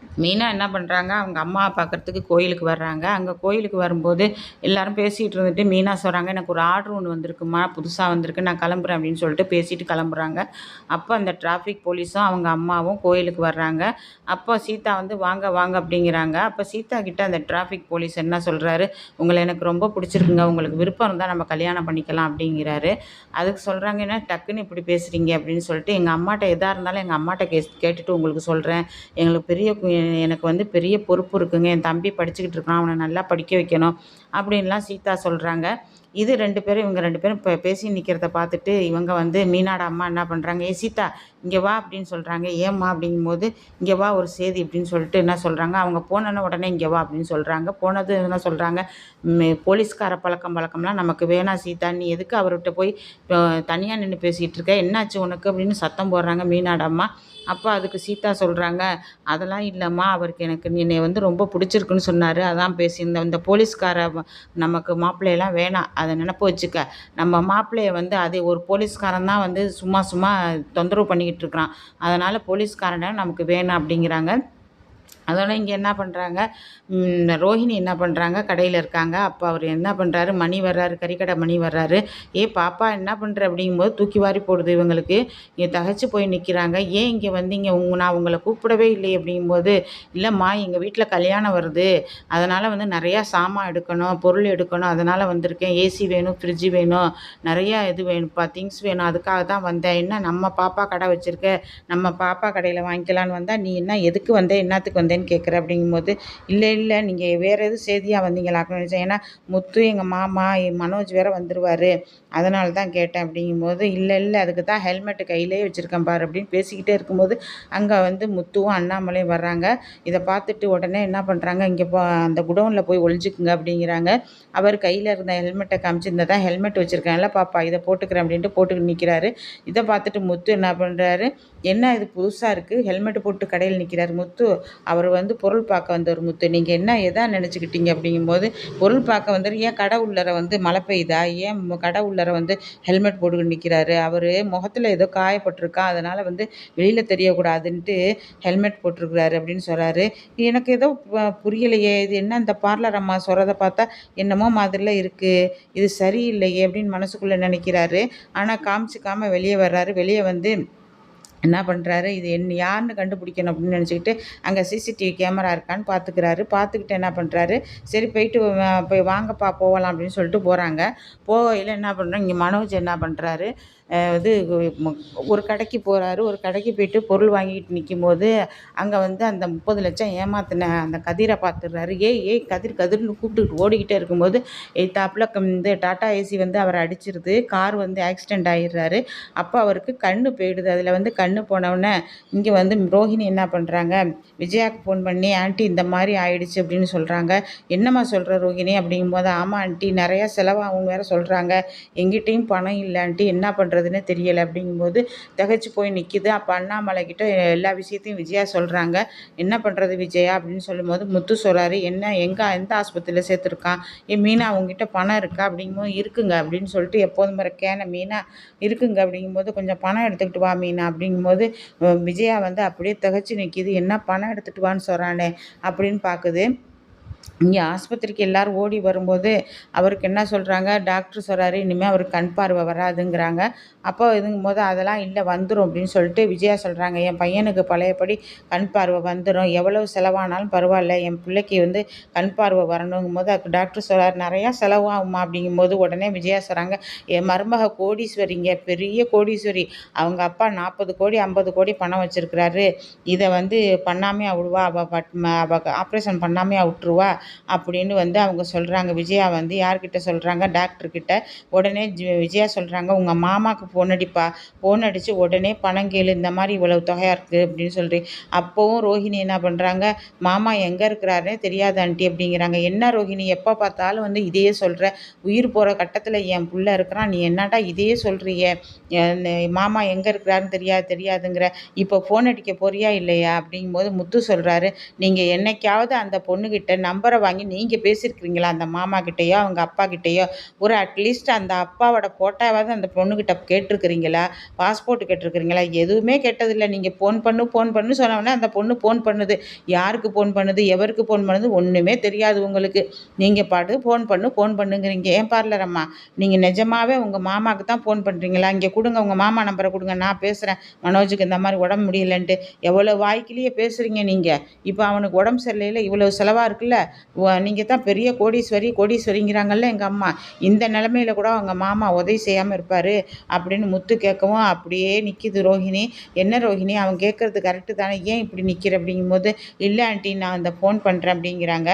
மீனா என்ன பண்ணுறாங்க, அவங்க அம்மாவ பார்க்கறதுக்கு கோயிலுக்கு வர்றாங்க. அங்க கோயிலுக்கு வரும்போது எல்லாரும் பேசிட்டு இருந்துட்டு மீனா சொல்றாங்க, "எனக்கு ஒரு ஆர்டர் ஒண்ணு வந்திருக்கும்மா, புதுசா வந்திருக்கு. நான் கிளம்புறேன்" அப்படின்னு சொல்லிட்டு பேசிட்டு கிளம்புறாங்க. அப்ப அந்த டிராஃபிக் போலீஸும், அவங்க அம்மாவும் கோயிலுக்கு வர்றாங்க. அப்போ சீதா வந்து, "வாங்க, வாங்க" அப்படிங்கிறாங்க. அப்ப சீதா கிட்ட அந்த டிராஃபிக் போலீஸ் என்ன சொல்றாரு, "உங்கள எனக்கு ரொம்ப பிடிச்சிருக்குங்க. உங்களுக்கு விருப்பம் இருந்தா நம்ம கல்யாணம் பண்ணிக்கலாம்" அப்படிங்கிறாரு. அதுக்கு சொல்றாங்க, "என்ன டக்குன்னு இப்படி பேசுறீங்க?" அப்படின்னு சொல்லிட்டு, "எங்க அம்மாட்ட எதா இருந்தாலும் எங்க அம்மாட்ட கேட்டுட்டு உங்களுக்கு சொல்றேன். எங்களுக்கு எனக்கு வந்து பெரிய பொறுப்பு இருக்குங்க. என் தம்பி படிச்சுக்கிட்டு இருக்கான். அவன நல்லா படிக்க வைக்கணும்." அப்படின்லாம் சீதா சொல்றாங்க. இவங்க 2 பேரும் பேசி நிக்கிறத பார்த்துட்டு, இவங்க வந்து மீனாட அம்மா என்ன பண்றாங்க, "ஏய் சீதா, இங்க வா" அப்படின்னு சொல்றாங்க. "ஏம்மா?" அப்படிங்கும்போது, "இங்க வா ஒரு செய்தி" அப்படின்னு சொல்லிட்டு என்ன சொல்றாங்க, அவங்க போனோனே உடனே "இங்க வா" அப்படின்னு சொல்றாங்க. போனது என்ன சொல்றாங்க, "போலீஸ்கார பழக்கம்லாம் நமக்கு வேணாம் சீதா. நீ எதுக்கு அவர்ட்ட போய் தனியா நின்னு பேசிட்டு இருக்க? என்னாச்சு உனக்கு?" அப்படின்னு சத்தம் போடுறாங்க மீனாட அம்மா. அப்ப அதுக்கு சீதா சொல்றாங்க, "அதெல்லாம் இல்லம்மா. அவருக்கு என்னைய வந்து ரொம்ப புடிச்சிருக்குன்னு சொன்னாரு. அதான் பேசியிருந்தேன். இந்த போலீஸ்கார நமக்கு மாப்பிள்ளையெல்லாம் வேணாம். அத நெனப்பு வச்சுக்க. நம்ம மாப்பிள்ளைய வந்து அது ஒரு போலீஸ்காரன் தான் வந்து சும்மா சும்மா தொந்தரவு பண்ணிக்கிட்டு இருக்கிறான். அதனால போலீஸ்காரன நமக்கு வேணாம்" அப்படிங்கிறாங்க. அதோட இங்க என்ன பண்றாங்க, ரோஹிணி என்ன பண்றாங்க, கடையில இருக்காங்க. அப்ப அவரு என்ன பண்றாரு, மணி வர்றாரு, கறிக்கடை மணி வர்றாரு. "ஏய் பாப்பா என்ன பண்ற?" அப்படிங்கும்போது தூக்கி வாரி போடுது இவங்களுக்கு. திகைச்சு போய் நிக்கிறாங்க. "ஏன் இங்க வந்தீங்க? நான் உங்கள கூப்பிடவே இல்லையே" அப்படிங்கும்போது, "இல்லம்மா எங்க வீட்ல கல்யாணம் வருது. அதனால வந்து நெறையா சாமான் எடுக்கணும், பொருள் எடுக்கணும். அதனால வந்திருக்கேன். ஏசி வேணும், ஃப்ரிட்ஜ் வேணும், நெறையா இது வேணும்ப்பா, திங்ஸ் வேணும். அதுக்காக தான் வந்தேன். என்ன நம்ம பாப்பா கடை வச்சிருக்க, நம்ம பாப்பா கடையில வாங்கிக்கலான்னு வந்தா, நீ என்ன எதுக்கு வந்த? என்னாத்துக்கு வந்தேன்னு கேட்குற?" அப்படிங்கும்போது, "இல்ல, இல்ல நீங்க வேற எதுவும் செய்தியா வந்தீங்களாக்குன்னு நெனச்சேன். ஏன்னா முத்து, எங்க மாமா, மனோஜ் வேற வந்துருவாரு. அதனால தான் கேட்டேன்" அப்படிங்கும்போது, "இல்ல, இல்ல அதுக்கு தான் ஹெல்மெட் கையிலேயே வச்சிருக்கேன் பாரு" அப்படின்னு பேசிக்கிட்டே இருக்கும்போது, அங்க வந்து முத்துவும், அண்ணாமலையும் வர்றாங்க. இத பார்த்துட்டு உடனே என்ன பண்றாங்க, "இங்க அந்த குடோன்ல போய் ஒளிஞ்சுக்குங்க" அப்படிங்கிறாங்க. அவர் கையில இருந்த ஹெல்மெட்ட காமிச்சு, "இந்த தான் ஹெல்மெட் வச்சிருக்கேன்ல பாப்பா, இத போட்டுக்கிறேன்" அப்படின்ட்டு போட்டுக்கிட்டு நிக்கிறாரு. இத பார்த்துட்டு முத்து என்ன பண்றாரு, "என்ன இது புதுசா இருக்கு? ஹெல்மெட் போட்டு கடையில நிக்கிறாரு முத்து. அவரு வந்து பொருள் பார்க்க வந்தவரு முத்து. நீங்க என்ன எதா நெனச்சுக்கிட்டீங்க?" அப்படிங்கும்போது, "பொருள் பார்க்க வந்தவரு. ஏன் கடை உள்ளார வந்து மழை பெய்யுதா? ஏன் கடை உள்ளார வந்து ஹெல்மெட் போட்டுக்கிட்டு நிக்கிறாரு? அவரு முகத்துல ஏதோ காயப்பட்டுருக்காம். அதனால வந்து வெளியில தெரியக்கூடாதுன்ட்டு ஹெல்மெட் போட்டிருக்கிறாரு" அப்படின்னு சொல்றாரு. எனக்கு ஏதோ புரியலையே. இது என்ன இந்த பார்லர் அம்மா சொல்றத பார்த்தா என்னமோ மாதிரில இருக்கு. இது சரியில்லையே அப்படின்னு மனசுக்குள்ள நெனைக்கிறாரு. ஆனா காமிச்சுக்காம வெளிய வர்றாரு. வெளிய வந்து என்ன பண்றாரு, இது யாருன்னு கண்டுபிடிக்கணும் அப்படின்னு நினச்சுக்கிட்டு, அங்க சிசிடிவி கேமரா இருக்கான்னு பார்த்துக்கிறாரு. பார்த்துக்கிட்டு என்ன பண்றாரு, சரி போயிட்டு போய் வாங்கப்பா போகலாம் அப்படின்னு சொல்லிட்டு போறாங்க. போகையில என்ன பண்றாங்க, இங்க மனோஜ் என்ன பண்றாரு, இது ம ஒரு கடைக்கு போறாரு. ஒரு கடைக்கு போயிட்டு பொருள் வாங்கிட்டு நிக்கும்போது, அங்க வந்து அந்த 30,00,000 ஏமாத்துன அந்த கதிர பார்த்துடுறாரு. "ஏய் ஏய் கதிர் கதிர்ன்னு கூப்பிட்டுக்கிட்டு ஓடிக்கிட்டே இருக்கும்போது, எய்த்தாப்புல இந்த டாடா ஏசி வந்து அவர அடிச்சிருது. கார் வந்து ஆக்சிடென்ட் ஆயிடுறாரு. அப்ப அவருக்கு கண்ணு போயிடுது. அதுல வந்து கண்ணு போனவுனே, இங்க வந்து ரோஹிணி என்ன பண்றாங்க, விஜயாக்கு ஃபோன் பண்ணி, "ஆன்ட்டி இந்த மாரி ஆயிடுச்சு" அப்படின்னு சொல்றாங்க. "என்னம்மா சொல்ற ரோஹிணி?" அப்படிங்கும்போது, "ஆமா ஆன்ட்டி நெறையா செலவாகும்னு வேற சொல்றாங்க. என்கிட்டயும் பணம் இல்ல ஆன்ட்டி. என்ன பண்றதுன்னே தெரியல" அப்படிங்கும்போது திகைச்சு போய் நிக்குது. அப்ப அண்ணாமலை கிட்ட எல்லா விஷயத்தையும் விஜயா சொல்றாங்க. "என்ன பண்றது விஜயா?" அப்படின்னு சொல்லும்போது, முத்து சொல்றாரு, "என்ன எந்த ஆஸ்பத்திரியில சேர்த்துருக்கான்? ஏன் மீனா உன்கிட்ட பணம் இருக்கா?" அப்படிங்கும்போது, "இருக்குங்க" அப்படின்னு சொல்லிட்டு எப்போதும் கேன மீனா, "இருக்குங்க" அப்படிங்கும்போது, "கொஞ்சம் பணம் எடுத்துக்கிட்டு வா மீனா" அப்படிங்கும்போது, விஜயா வந்து அப்படியே திகைச்சு நிக்குது. என்ன பணம் எடுத்துட்டு வான்னு சொல்றானே அப்படின்னு பாக்குது. இங்க ஆஸ்பத்திரிக்கு எல்லாரும் ஓடி வரும்போது, அவருக்கு என்ன சொல்றாங்க, டாக்டர் சொல்றாரு, "இனிமே அவருக்கு கண் பார்வை வராதுங்கிறாங்க." அப்போ இதுங்கும்போது, "அதெல்லாம் இல்ல வந்துரும்" அப்படின்னு சொல்லிட்டு விஜயா சொல்றாங்க. "என் பையனுக்கு பழையபடி கண் பார்வை வந்துரும். எவ்வளவு செலவானாலும் பரவால்ல. என் பிள்ளைக்கு வந்து கண் பார்வை வரணுங்கும்போது" அதுக்கு டாக்டர் சொல்றாரு, "நெறையா செலவாகும்மா" அப்படிங்கும்போது, உடனே விஜயா சொல்றாங்க, "என் மருமக கோடீஸ்வரிங்க. பெரிய கோடீஸ்வரி. அவங்க அப்பா 40,00,00,000 50,00,00,000 பணம் வச்சிருக்கிறாரு. இத வந்து பண்ணாமயா விடுவா? அவ ஆப்ரேஷன் பண்ணாமயா விட்டுருவா?" அப்படின்னு வந்து அவங்க சொல்றாங்க. விஜயா வந்து யார்கிட்ட சொல்றாங்க, டாக்டர் கிட்ட. உடனே விஜயா சொல்றாங்க, "உங்க மாமாக்கு ஃபோன் அடிப்பா. ஃபோன் அடிச்சு உடனே பணம் கேளு. இந்த மாரி இவ்வளவு தொகையா இருக்கு" அப்படின்னு சொல்லி. அப்பவும் ரோஹிணி என்ன பண்றாங்க, "மாமா எங்க இருக்கிறாருன்னே தெரியாது ஆன்ட்டி" அப்படிங்கிறாங்க. "என்ன ரோஹிணி எப்ப பார்த்தாலும் வந்து இதையே சொல்ற? உயிர் போற கட்டத்துல என் புள்ள இருக்கிறான். நீ என்னடா இதையே சொல்றியே? மாமா எங்க இருக்கிறாருன்னு தெரியாதுங்கிற. இப்போ ஃபோன் அடிக்க போறியா இல்லையா?" அப்படிங்கும்போது முத்து சொல்றாரு, "நீங்க என்னைக்காவது அந்த பொண்ணுகிட்ட நம்பரை வாங்கி நீங்கள் பேசியிருக்கிறீங்களா அந்த மாமா கிட்டேயோ அவங்க அப்பா கிட்டேயோ? ஒரு அட்லீஸ்ட் அந்த அப்பாவோட ஃபோட்டோவாவது அந்த பொண்ணுக்கிட்ட கேட்டிருக்கிறீங்களா? பாஸ்போர்ட் கேட்டிருக்கிறீங்களா? எதுவுமே கேட்டதில்ல. நீங்கள் ஃபோன் பண்ணு சொன்ன உடனே அந்த பொண்ணு ஃபோன் பண்ணுது. யாருக்கு ஃபோன் பண்ணுது, எவருக்கு ஃபோன் பண்ணுது ஒன்றுமே தெரியாது உங்களுக்கு. நீங்கள் பாட்டுக்கு ஃபோன் பண்ணுங்கிறீங்க. ஏன் பார்லர் அம்மா, நீங்கள் நிஜமாவே உங்கள் மாமாவுக்கு தான் ஃபோன் பண்ணுறீங்களா? இங்கே கொடுங்க, உங்கள் மாமா நம்பரை கொடுங்க, நான் பேசுகிறேன். மனோஜுக்கு இந்த மாதிரி உடம்பு முடியலன்ட்டு. எவ்வளோ வாய்க்கிலேயே பேசுகிறீங்க நீங்கள். இப்போ அவனுக்கு உடம்பு சரியில்லையில, இவ்வளோ செலவாக இருக்குல்ல. நீங்கள் தான் பெரிய கோடீஸ்வரிங்கிறாங்கல்ல எங்கள் அம்மா. இந்த நிலமையில கூட அவங்க மாமா உதவி செய்யாமல் இருப்பார் அப்படின்னு முத்து கேட்கவும் அப்படியே நிற்கிது ரோஹிணி. என்ன ரோஹிணி, அவன் கேட்குறது கரெக்டு தானே, ஏன் இப்படி நிற்கிற அப்படிங்கும்போது, இல்லை ஆண்டி நான் அந்த ஃபோன் பண்ணுறேன் அப்படிங்கிறாங்க.